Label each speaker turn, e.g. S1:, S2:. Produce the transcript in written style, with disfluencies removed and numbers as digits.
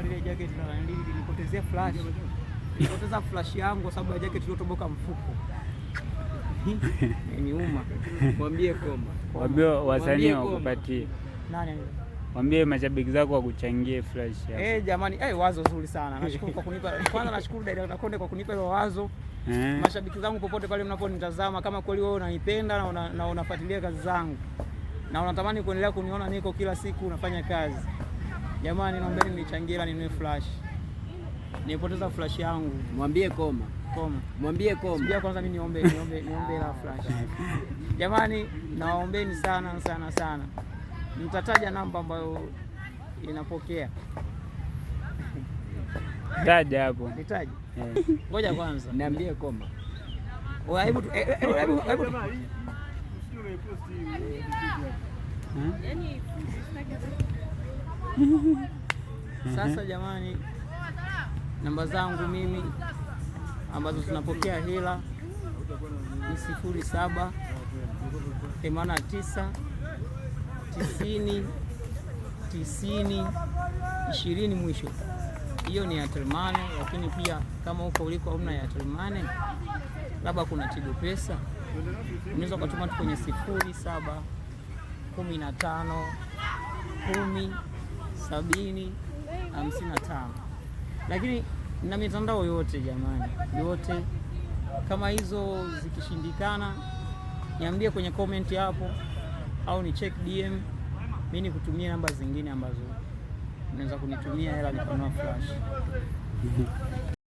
S1: ile jacket na nilipotezea flash. Nilipoteza flash yangu kwa sababu ya jacket iliyotoboka mfuko. Niuma.
S2: Mwambie Koma.
S3: Mwambie wasanii wakupatie.
S1: Nani?
S3: Mwambie mashabiki zako wakuchangie flash yako.
S1: Jamani, wazo zuri sana. Nashukuru kwa kunipa. Kwanza nashukuru Director Konde kwa kunipa hilo wazo. Mashabiki zangu popote pale mnaponitazama, kama kweli wewe unanipenda na unafuatilia kazi zangu na unatamani kuendelea kuniona niko kila siku nafanya kazi, jamani, naombeni nichangie ninunue flash. Nilipoteza flash yangu.
S2: Mwambie Koma. Mwambie Koma.
S1: Sija kwanza mimi niombe la flash. Jamani, naombeni sana sana sana. Nitataja namba ambayo inapokea.
S3: Taja hapo.
S1: Nitaje? Ngoja kwanza.
S2: Niambie Koma.
S1: Hebu sasa jamani, namba zangu mimi ambazo zinapokea hela ni 07 89 90 90 20 mwisho. Hiyo ni Airtel Money, lakini pia kama huko uliko hauna Airtel Money, labda kuna Tigo Pesa, unaweza kutuma tu kwenye 07 15 10 70 55. Lakini na mitandao yote jamani, yote. Kama hizo zikishindikana, niambie kwenye comment hapo au ni check DM, mimi nikutumie namba zingine ambazo unaweza kunitumia hela nikanunua flash.